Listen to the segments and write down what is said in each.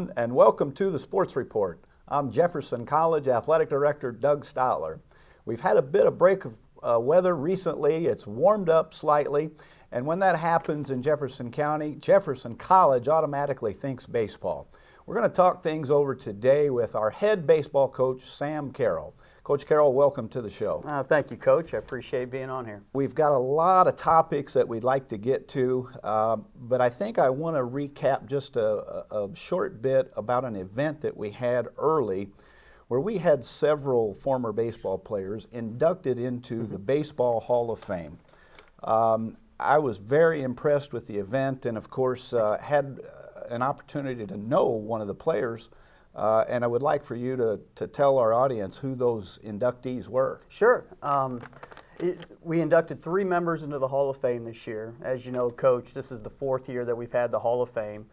everyone, and welcome to the Sports Report. I'm Jefferson College Athletic Director Doug Stotler. We've had a bit of break of weather recently. It's warmed up slightly, and when that happens in Jefferson County, Jefferson College automatically thinks baseball. We're going to talk things over today with our head baseball coach, Sam Carroll. Coach Carroll, welcome to the show. Thank you, Coach. I appreciate being on here. We've got a lot of topics that we'd like to get to, but I think I want to recap just a short bit about an event that we had early where we had several former baseball players inducted into the Baseball Hall of Fame. I was very impressed with the event and, of course, had an opportunity to know one of the players. And I would like for you to tell our audience who those inductees were. Sure. We inducted 3 members into the Hall of Fame this year. As you know, Coach, this is the 4th year that we've had the Hall of Fame.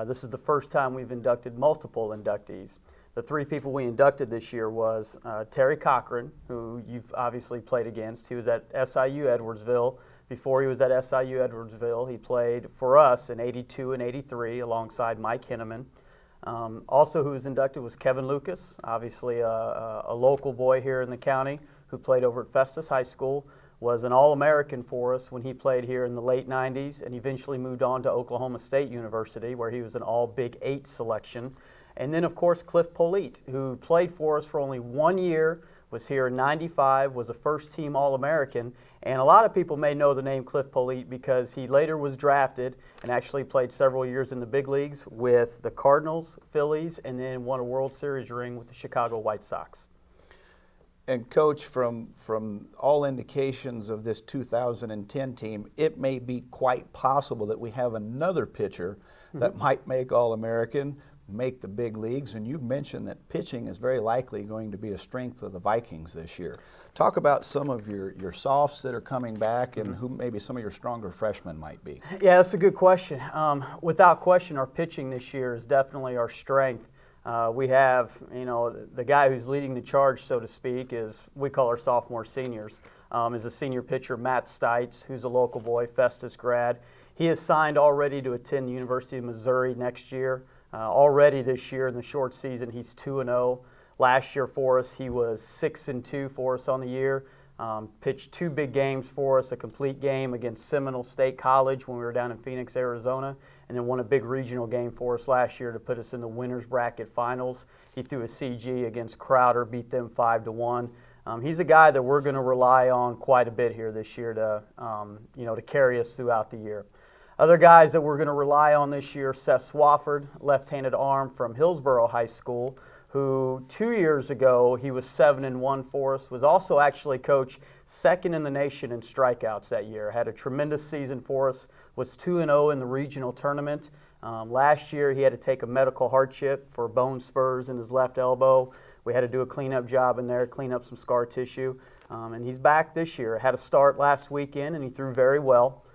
This is the first time we've inducted multiple inductees. The 3 people we inducted this year was Terry Cochran, who you've obviously played against. He was at SIU Edwardsville. Before he was at SIU Edwardsville, he played for us in '82 and '83 alongside Mike Hinneman. Also who was inducted was Kevin Lucas, obviously a local boy here in the county who played over at Festus High School, was an All-American for us when he played here in the late 90s and eventually moved on to Oklahoma State University where he was an All-Big 8 selection. And then, of course, Cliff Polite, who played for us for only 1 year, was here in '95, was a first-team All-American. And a lot of people may know the name Cliff Polite because he later was drafted and actually played several years in the big leagues with the Cardinals, Phillies, and then won a World Series ring with the Chicago White Sox. And Coach, from all indications of this 2010 team, it may be quite possible that we have another pitcher that might make All-American, make the big leagues, and you've mentioned that pitching is very likely going to be a strength of the Vikings this year. Talk about some of your softs that are coming back and who maybe some of your stronger freshmen might be. Yeah, that's a good question. Without question, our pitching this year is definitely our strength. We have, the guy who's leading the charge, so to speak, is, we call our sophomore seniors, is a senior pitcher, Matt Stites, who's a local boy, Festus grad. He is signed already to attend the University of Missouri next year. Already this year in the short season, he's 2-0. Last year for us, he was 6-2 for us on the year. Pitched 2 big games for us, a complete game against Seminole State College when we were down in Phoenix, Arizona, and then won a big regional game for us last year to put us in the winner's bracket finals. He threw a CG against Crowder, beat them 5-1. He's a guy that we're going to rely on quite a bit here this year to carry us throughout the year. Other guys that we're going to rely on this year, Seth Swafford, left-handed arm from Hillsborough High School, who 2 years ago, he was 7-1 for us, was also actually, Coach, second in the nation in strikeouts that year. Had a tremendous season for us, was 2-0 in the regional tournament. Last year, he had to take a medical hardship for bone spurs in his left elbow. We had to do a cleanup job in there, clean up some scar tissue. And he's back this year. Had a start last weekend, and he threw very well.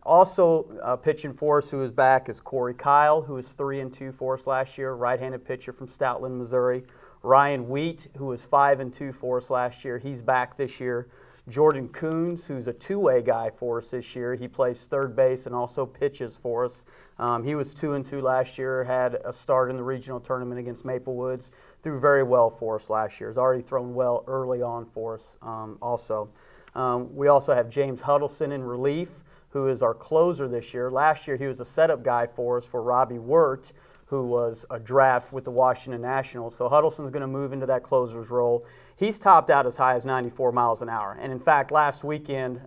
Also pitching for us who is back is Corey Kyle, who was 3-2 for us last year, right-handed pitcher from Stoutland, Missouri. Ryan Wheat, who was 5-2 for us last year, he's back this year. Jordan Coons, who's a two-way guy for us this year. He plays third base and also pitches for us. He was 2-2 last year, had a start in the regional tournament against Maple Woods, threw very well for us last year. Has already thrown well early on for us also. We also have James Huddleston in relief, who is our closer this year. Last year, he was a setup guy for us for Robbie Wirt, who was a draft with the Washington Nationals. So Huddleston's going to move into that closer's role. He's topped out as high as 94 miles an hour. And in fact, last weekend,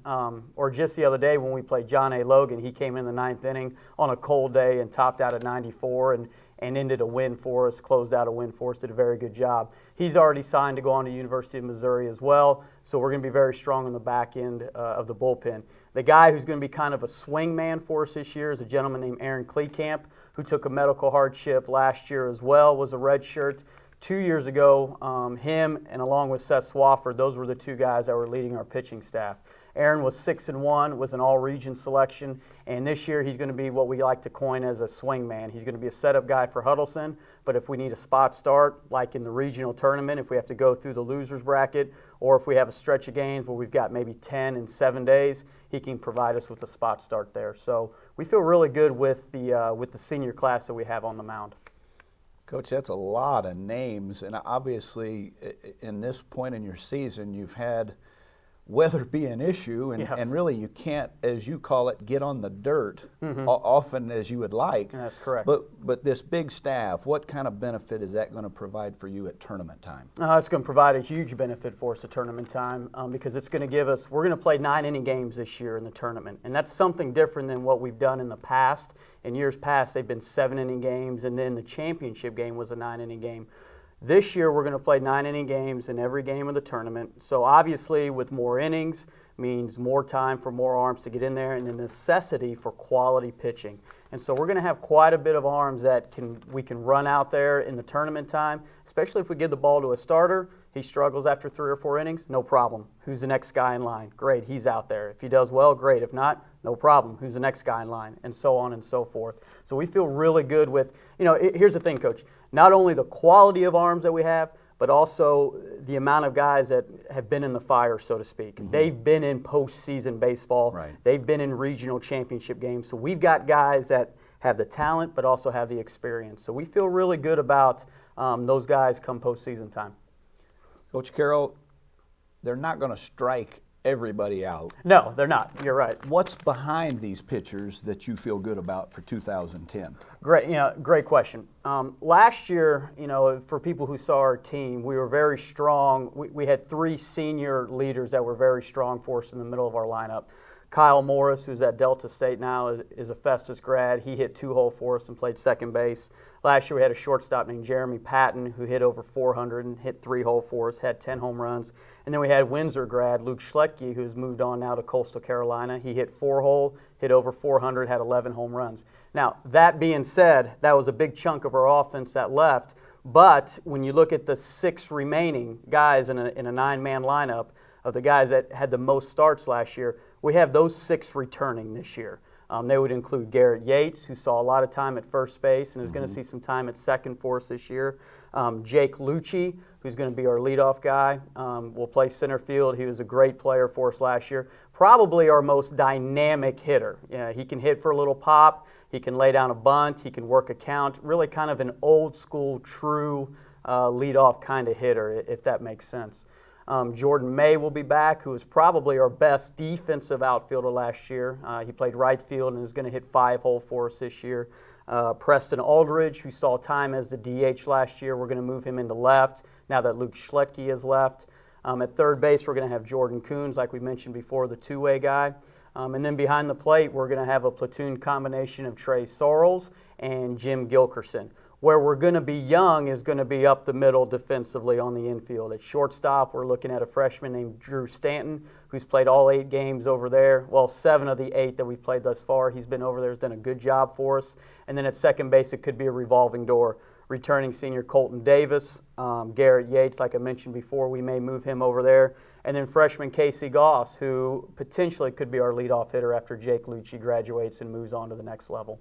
or just the other day when we played John A. Logan, he came in the 9th inning on a cold day and topped out at 94 and ended a win for us, closed out a win for us, did a very good job. He's already signed to go on to University of Missouri as well, so we're going to be very strong on the back end of the bullpen. The guy who's going to be kind of a swing man for us this year is a gentleman named Aaron Kleekamp, who took a medical hardship last year as well, was a redshirt. 2 years ago, him and along with Seth Swafford, those were the 2 guys that were leading our pitching staff. Aaron was 6-1, was an all-region selection, and this year he's going to be what we like to coin as a swing man. He's going to be a setup guy for Huddleston, but if we need a spot start, like in the regional tournament, if we have to go through the loser's bracket, or if we have a stretch of games where we've got maybe 10 in 7 days, he can provide us with a spot start there. So we feel really good with the senior class that we have on the mound. Coach, that's a lot of names, and obviously in this point in your season, you've had weather be an issue, and, Yes. and really you can't, as you call it, get on the dirt often as you would like. That's correct. But this big staff, what kind of benefit is that going to provide for you at tournament time? It's going to provide a huge benefit for us at tournament time because it's going to give us, we're going to play 9 inning games this year in the tournament. And that's something different than what we've done in the past. In years past, they've been 7 inning games, and then the championship game was a 9 inning game. This year, we're going to play 9 inning games in every game of the tournament. So obviously, with more innings means more time for more arms to get in there and the necessity for quality pitching. And so we're going to have quite a bit of arms that we can run out there in the tournament time, especially if we give the ball to a starter. He struggles after 3 or 4 innings, no problem. Who's the next guy in line? Great, he's out there. If he does well, great. If not, no problem. Who's the next guy in line? And so on and so forth. So we feel really good with, here's the thing, Coach. Not only the quality of arms that we have, but also the amount of guys that have been in the fire, so to speak. Mm-hmm. They've been in postseason baseball. Right. They've been in regional championship games. So we've got guys that have the talent, but also have the experience. So we feel really good about those guys come postseason time. Coach Carroll, they're not going to strike everybody out. No, they're not. You're right. What's behind these pitchers that you feel good about for 2010? Great question. Last year, for people who saw our team, we were very strong. We had 3 senior leaders that were very strong for us in the middle of our lineup. Kyle Morris, who's at Delta State now, is a Festus grad. He hit 2-hole for us and played second base. Last year we had a shortstop named Jeremy Patton who hit over 400 and hit 3-hole for us, had 10 home runs. And then we had Windsor grad Luke Schletke, who's moved on now to Coastal Carolina. He hit 4-hole, hit over 400, had 11 home runs. Now, that being said, that was a big chunk of our offense that left. But when you look at the 6 remaining guys in a 9-man lineup of the guys that had the most starts last year, we have those 6 returning this year. They would include Garrett Yates, who saw a lot of time at first base and is going to see some time at second for us this year. Jake Lucci, who's going to be our leadoff guy, will play center field. He was a great player for us last year. Probably our most dynamic hitter. He can hit for a little pop. He can lay down a bunt. He can work a count. Really kind of an old school, true leadoff kind of hitter, if that makes sense. Jordan May will be back, who is probably our best defensive outfielder last year. He played right field and is going to hit 5-hole for us this year. Preston Aldridge, who saw time as the DH last year, we're going to move him into left now that Luke Schletke is left. At third base, we're going to have Jordan Coons, like we mentioned before, the 2-way guy. And then behind the plate, we're going to have a platoon combination of Trey Sorrells and Jim Gilkerson. Where we're going to be young is going to be up the middle defensively on the infield. At shortstop, we're looking at a freshman named Drew Stanton, who's played all 8 games over there. Well, 7 of the 8 that we've played thus far. He's been over there, has done a good job for us. And then at second base, it could be a revolving door. Returning senior Colton Davis, Garrett Yates, like I mentioned before, we may move him over there. And then freshman Casey Goss, who potentially could be our leadoff hitter after Jake Lucci graduates and moves on to the next level.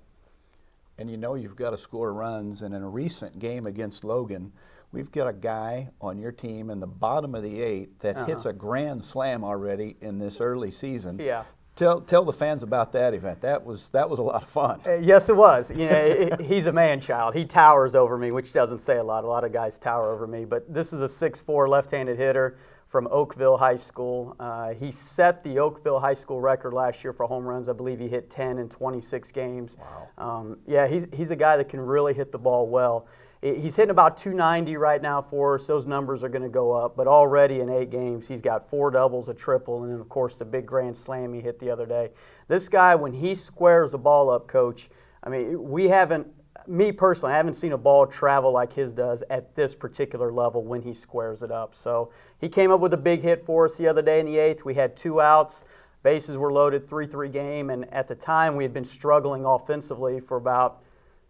And you've got to score runs, and in a recent game against Logan, we've got a guy on your team in the bottom of the 8 that hits a grand slam already in this early season. Yeah. Tell the fans about that event. That was a lot of fun. Yes, it was. He's a man-child. He towers over me, which doesn't say a lot. A lot of guys tower over me, but this is a 6'4" left-handed hitter from Oakville High School. He set the Oakville High School record last year for home runs. I believe he hit 10 in 26 games. Wow. He's a guy that can really hit the ball well. He's hitting about 290 right now for us. Those numbers are going to go up, but already in 8 games, he's got 4 doubles, a triple, and then, of course, the big grand slam he hit the other day. This guy, when he squares a ball up, Coach, I mean, me personally, I haven't seen a ball travel like his does at this particular level when he squares it up. So he came up with a big hit for us the other day in the 8th. We had 2 outs. Bases were loaded, 3-3 game, and at the time we had been struggling offensively for about,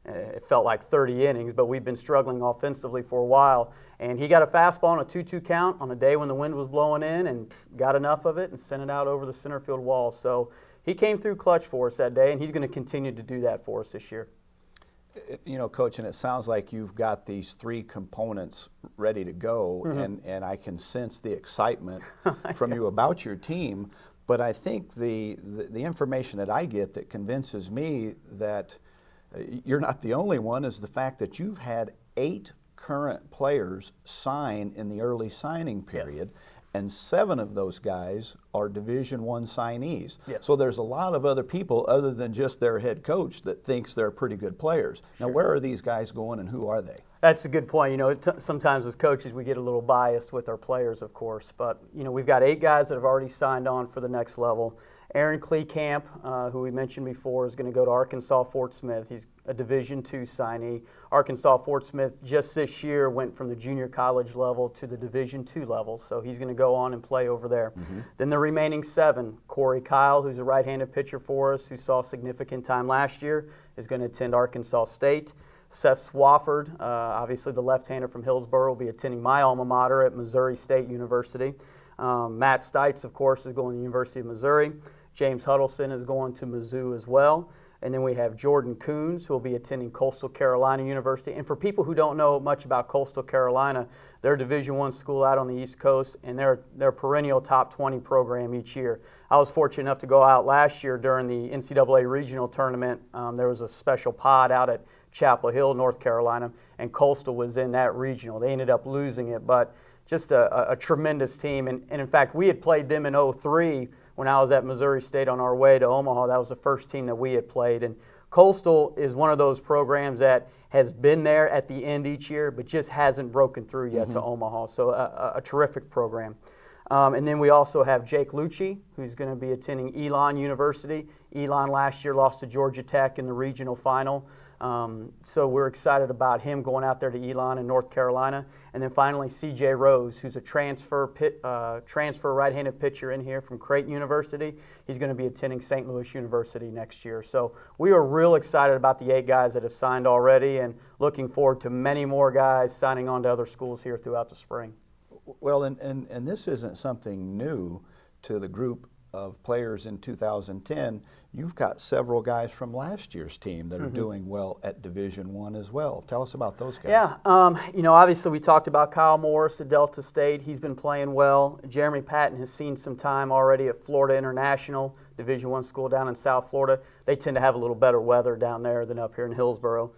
it felt like 30 innings, but we've been struggling offensively for a while. And he got a fastball on a 2-2 count on a day when the wind was blowing in and got enough of it and sent it out over the center field wall. So he came through clutch for us that day, and he's going to continue to do that for us this year. Coach, and it sounds like you've got these 3 components ready to go, and I can sense the excitement from you about your team. But I think the information that I get that convinces me that you're not the only one is the fact that you've had 8 current players sign in the early signing period. Yes. And 7 of those guys are Division I signees. Yes. So there's a lot of other people other than just their head coach that thinks they're pretty good players. Now, where are these guys going and who are they? That's a good point. You know, sometimes as coaches we get a little biased with our players, of course. But, you know, we've got 8 guys that have already signed on for the next level. Aaron Kleekamp, who we mentioned before, is going to go to Arkansas Fort Smith. He's a Division II signee. Arkansas Fort Smith just this year went from the junior college level to the Division II level, so he's going to go on and play over there. Mm-hmm. Then the remaining 7, Corey Kyle, who's a right-handed pitcher for us, who saw significant time last year, is going to attend Arkansas State. Seth Swafford, obviously the left-hander from Hillsboro, will be attending my alma mater at Missouri State University. Matt Stites, of course, is going to the University of Missouri. James Huddleston is going to Mizzou as well. And then we have Jordan Coons, who will be attending Coastal Carolina University. And for people who don't know much about Coastal Carolina, they're a Division I school out on the East Coast, and they're a perennial top 20 program each year. I was fortunate enough to go out last year during the NCAA regional tournament. There was a special pod out at Chapel Hill, North Carolina, and Coastal was in that regional. They ended up losing it, but just a tremendous team. And in fact, we had played them in 2003 when I was at Missouri State on our way to Omaha. That was the first team that we had played. And Coastal is one of those programs that has been there at the end each year, but just hasn't broken through yet to Omaha. So a terrific program. And then we also have Jake Lucci, who's going to be attending Elon University. Elon last year lost to Georgia Tech in the regional final. So we're excited about him going out there to Elon in North Carolina. And then finally, C.J. Rose, who's a transfer right-handed pitcher in here from Creighton University. He's going to be attending St. Louis University next year. So we are real excited about the 8 guys that have signed already and looking forward to many more guys signing on to other schools here throughout the spring. Well, and this isn't something new to the group of players in 2010. You've got several guys from last year's team that are doing well at Division I as well. Tell us about those guys. Yeah, you know, obviously we talked about Kyle Morris at Delta State. He's been playing well. Jeremy Patton has seen some time already at Florida International, Division I school down in South Florida. They tend to have a little better weather down there than up here in Hillsboro.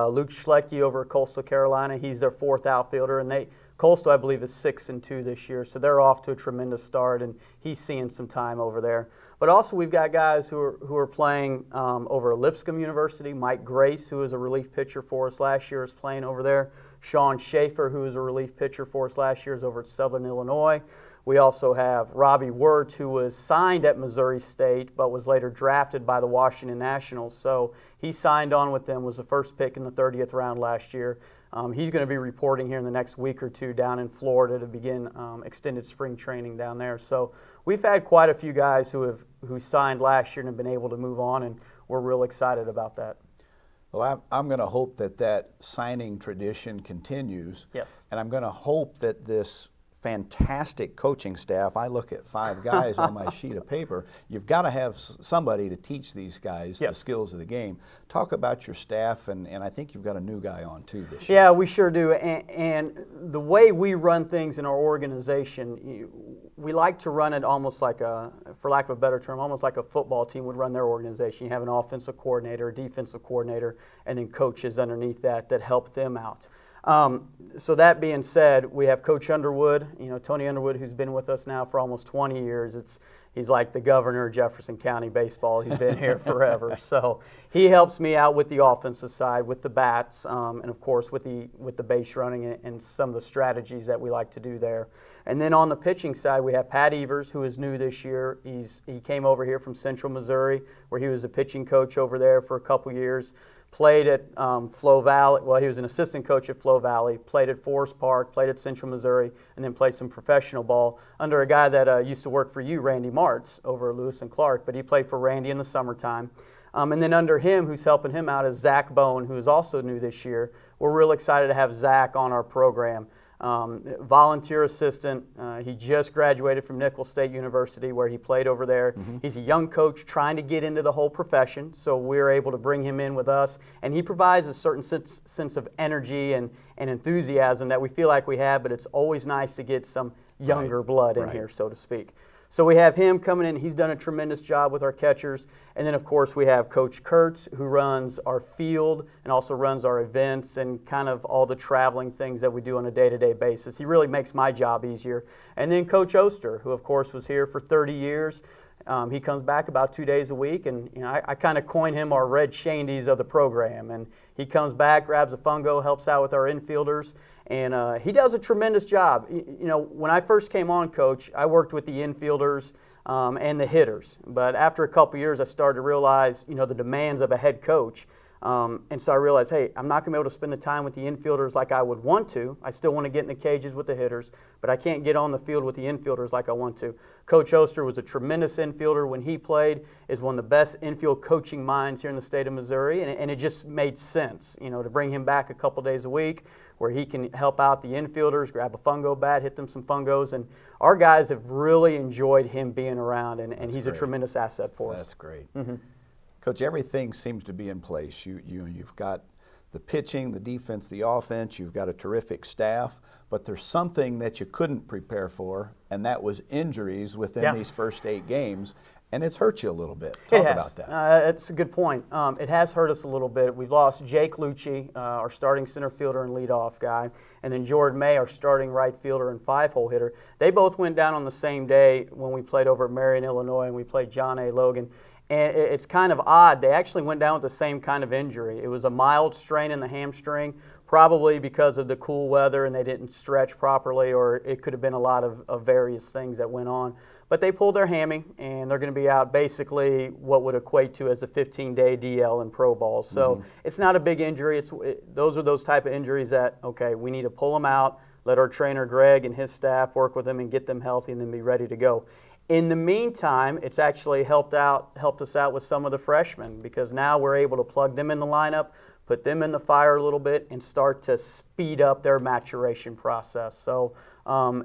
Luke Schlecke over at Coastal Carolina, he's their 4th outfielder, and Coastal, I believe, is 6-2 this year, so they're off to a tremendous start, and he's seeing some time over there. But also we've got guys who are playing over at Lipscomb University. Mike Grace, who was a relief pitcher for us last year, is playing over there. Sean Schaefer, who was a relief pitcher for us last year, is over at Southern Illinois. We also have Robbie Wirt, who was signed at Missouri State but was later drafted by the Washington Nationals. So he signed on with them, was the first pick in the 30th round last year. He's going to be reporting here in the next week or two down in Florida to begin extended spring training down there. So we've had quite a few guys who signed last year and have been able to move on, and we're real excited about that. Well, I'm going to hope that signing tradition continues. Yes. And I'm going to hope that this fantastic coaching staff, I look at 5 guys on my sheet of paper, you've got to have somebody to teach these guys the skills of the game. Talk about your staff, and I think you've got a new guy on too this year. Yeah, we sure do. And the way we run things in our organization, we like to run it almost like for lack of a better term, almost like a football team would run their organization. You have an offensive coordinator, a defensive coordinator, and then coaches underneath that help them out. So that being said, we have Coach Underwood, Tony Underwood, who's been with us now for almost 20 years. He's like the governor of Jefferson County baseball. He's been here forever. So he helps me out with the offensive side, with the bats, and of course with the base running and some of the strategies that we like to do there. And then on the pitching side, we have Pat Evers, who is new this year. He came over here from Central Missouri, where he was a pitching coach over there for a couple years. Played at Flow Valley. Well, he was an assistant coach at Flow Valley, played at Forest Park, played at Central Missouri, and then played some professional ball under a guy that used to work for you, Randy Martz, over at Lewis and Clark, but he played for Randy in the summertime. And then under him, who's helping him out, is Zach Bone, who is also new this year. We're real excited to have Zach on our program. Volunteer assistant. He just graduated from Nicholls State University, where he played over there. He's a young coach trying to get into the whole profession, so we're able to bring him in with us, and he provides a certain sense of energy and enthusiasm that we feel like we have, but it's always nice to get some younger blood in here, so to speak. So we have him coming in. He's done a tremendous job with our catchers. And then, of course, we have Coach Kurtz, who runs our field and also runs our events and kind of all the traveling things that we do on a day-to-day basis. He really makes my job easier. And then Coach Oster, who, of course, was here for 30 years. He comes back about 2 days a week, and I kind of coin him our Red Shandies of the program. And he comes back, grabs a fungo, helps out with our infielders, and he does a tremendous job. When I first came on, Coach, I worked with the infielders and the hitters. But after a couple years, I started to realize, the demands of a head coach. And so I realized, hey, I'm not going to be able to spend the time with the infielders like I would want to. I still want to get in the cages with the hitters, but I can't get on the field with the infielders like I want to. Coach Oster was a tremendous infielder when he played, is one of the best infield coaching minds here in the state of Missouri, and it just made sense, to bring him back a couple days a week where he can help out the infielders, grab a fungo bat, hit them some fungos, and our guys have really enjoyed him being around, and he's great. A tremendous asset for us. That's great. Mm-hmm. Coach, everything seems to be in place. You've got the pitching, the defense, the offense. You've got a terrific staff, but there's something that you couldn't prepare for, and that was injuries within these first 8 games, and it's hurt you a little bit. Talk about that. That's a good point. It has hurt us a little bit. We've lost Jake Lucci, our starting center fielder and leadoff guy, and then Jordan May, our starting right fielder and 5-hole hitter. They both went down on the same day when we played over at Marion, Illinois, and we played John A. Logan. And it's kind of odd. They actually went down with the same kind of injury. It was a mild strain in the hamstring, probably because of the cool weather and they didn't stretch properly, or it could have been a lot of various things that went on. But they pulled their hammy, and they're going to be out basically what would equate to as a 15-day DL in pro ball. So It's not a big injury. Those are those type of injuries that, okay, we need to pull them out, let our trainer Greg and his staff work with them and get them healthy and then be ready to go. In the meantime, it's actually helped us out with some of the freshmen, because now we're able to plug them in the lineup, put them in the fire a little bit, and start to speed up their maturation process. So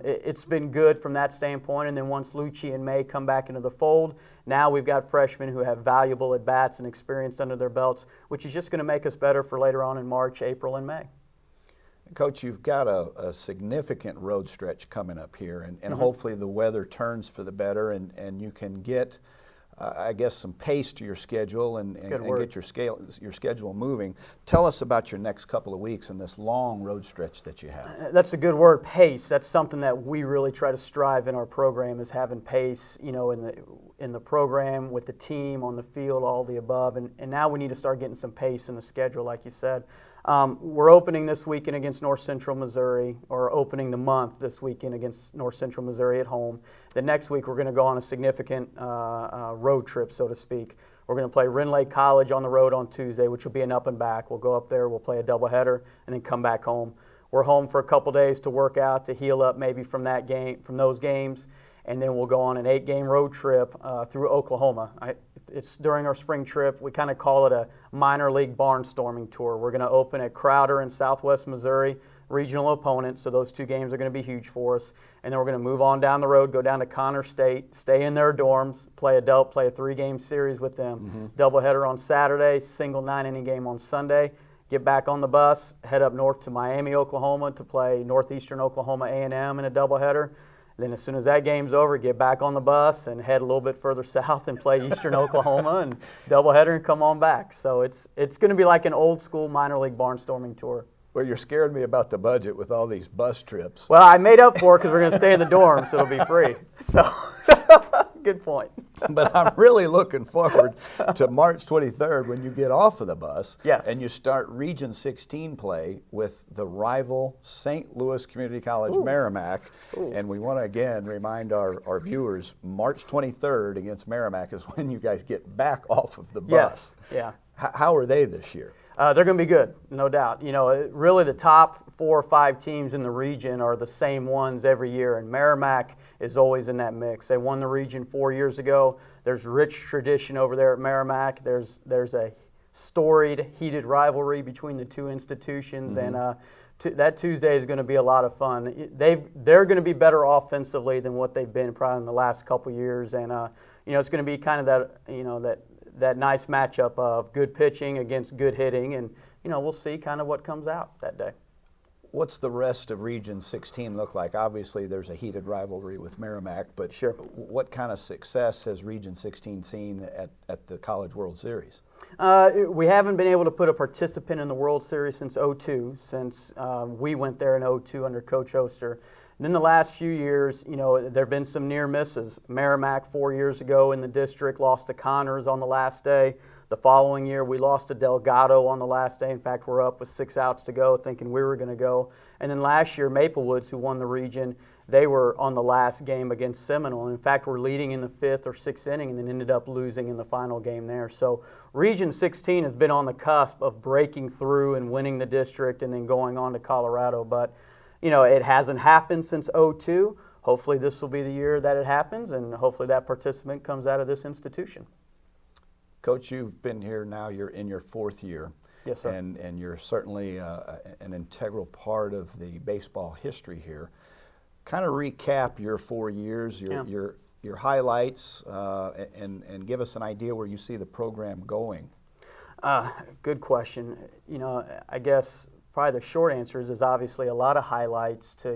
it's been good from that standpoint. And then once Lucci and May come back into the fold, now we've got freshmen who have valuable at-bats and experience under their belts, which is just going to make us better for later on in March, April, and May. Coach, you've got a significant road stretch coming up here, and hopefully the weather turns for the better, and you can get, some pace to your schedule and get your schedule moving. Tell us about your next couple of weeks and this long road stretch that you have. That's a good word, pace. That's something that we really try to strive in our program, is having pace, in the program, with the team, on the field, all the above. And now we need to start getting some pace in the schedule, like you said. We're opening this weekend against North Central Missouri, or opening the month this weekend against North Central Missouri at home. The next week we're going to go on a significant road trip, so to speak. We're going to play Rinley College on the road on Tuesday, which will be an up and back. We'll go up there, we'll play a doubleheader, and then come back home. We're home for a couple days to work out, to heal up maybe from those games, and then we'll go on an 8-game road trip through Oklahoma. It's during our spring trip. We kind of call it a minor league barnstorming tour. We're going to open at Crowder in Southwest Missouri, regional opponents, so those 2 games are going to be huge for us. And then we're going to move on down the road, go down to Connor State, stay in their dorms, play a 3-game series with them. Doubleheader on Saturday, single 9-inning game on Sunday. Get back on the bus, head up north to Miami, Oklahoma, to play Northeastern Oklahoma A&M in a doubleheader. Then as soon as that game's over, get back on the bus and head a little bit further south and play Eastern Oklahoma and doubleheader and come on back. So it's going to be like an old school minor league barnstorming tour. Well, you're scaring me about the budget with all these bus trips. Well, I made up for it because we're going to stay in the dorm, so it'll be free. So, good point. But I'm really looking forward to March 23rd when you get off of the bus and you start Region 16 play with the rival St. Louis Community College Merrimack. And we want to, again, remind our viewers, March 23rd against Merrimack is when you guys get back off of the bus. Yes, yeah. How are they this year? They're going to be good, no doubt. Really the top 4 or 5 teams in the region are the same ones every year, and Merrimack is always in that mix. They won the region 4 years ago. There's rich tradition over there at Merrimack. There's a storied, heated rivalry between the 2 institutions, and that Tuesday is going to be a lot of fun. They're going to be better offensively than what they've been probably in the last couple years, and it's going to be kind of that nice matchup of good pitching against good hitting, and we'll see kind of what comes out that day. What's the rest of Region 16 look like? Obviously, there's a heated rivalry with Merrimack, but Sure. What kind of success has Region 16 seen at the College World Series? We haven't been able to put a participant in the World Series since '02, since we went there in '02 under Coach Oster. And then the last few years, there have been some near misses. Merrimack 4 years ago in the district lost to Connors on the last day. The following year, we lost to Delgado on the last day. In fact, we're up with 6 outs to go, thinking we were going to go. And then last year, Maplewoods, who won the region, they were on the last game against Seminole. In fact, we're leading in the 5th or 6th inning and then ended up losing in the final game there. So Region 16 has been on the cusp of breaking through and winning the district and then going on to Colorado. But it hasn't happened since '02. Hopefully this will be the year that it happens, and hopefully that participant comes out of this institution. Coach, you've been here now, you're in your 4th year. Yes, sir. And you're certainly an integral part of the baseball history here. Kind of recap your 4 years, your highlights, and give us an idea where you see the program going. Good question. I guess probably the short answer is obviously a lot of highlights to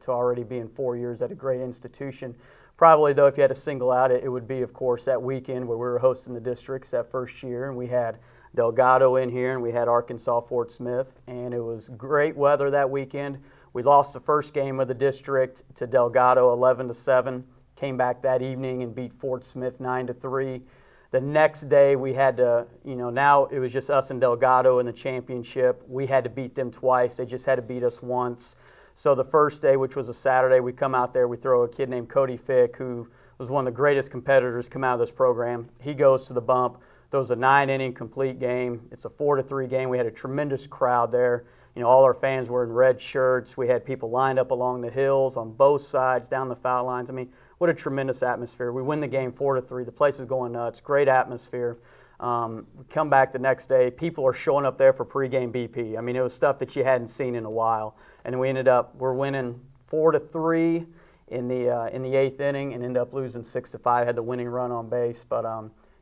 already being 4 years at a great institution. Probably, though, if you had to single out it would be, of course, that weekend where we were hosting the districts that first year, and we had Delgado in here, and we had Arkansas Fort Smith, and it was great weather that weekend. We lost the first game of the district to Delgado 11-7, came back that evening and beat Fort Smith 9-3. The next day we had to, now it was just us and Delgado in the championship. We had to beat them twice. They just had to beat us once. So the first day, which was a Saturday, we come out there, we throw a kid named Cody Fick, who was one of the greatest competitors come out of this program. He goes to the bump. Throws a 9-inning complete game. It's a 4-3 game. We had a tremendous crowd there. All our fans were in red shirts. We had people lined up along the hills on both sides, down the foul lines. I mean, what a tremendous atmosphere. We win the game 4-3. The place is going nuts. Great atmosphere. We come back the next day. People are showing up there for pregame BP. I mean, it was stuff that you hadn't seen in a while. And we're winning 4-3 in the 8th inning and ended up losing 6-5. Had the winning run on base, but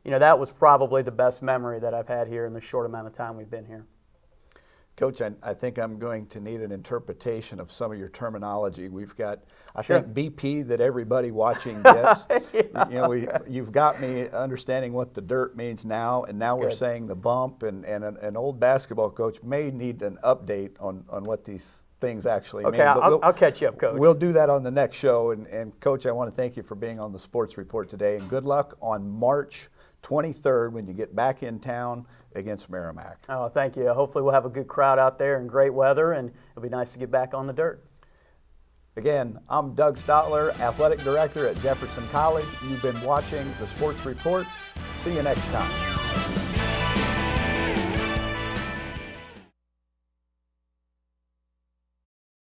that was probably the best memory that I've had here in the short amount of time we've been here. Coach, I think I'm going to need an interpretation of some of your terminology. We've got, I Sure. think, BP that everybody watching gets. Yeah. You've got me understanding what the dirt means now, and now we're Good. saying the bump, and an old basketball coach may need an update on what these things actually mean. Okay, But I'll catch you up, Coach. We'll do that on the next show. And Coach, I want to thank you for being on the Sports Report today, and good luck on March 23rd when you get back in town against Merrimack. Oh, thank you. Hopefully we'll have a good crowd out there and great weather, and it'll be nice to get back on the dirt. Again, I'm Doug Stotler, Athletic Director at Jefferson College. You've been watching the Sports Report. See you next time.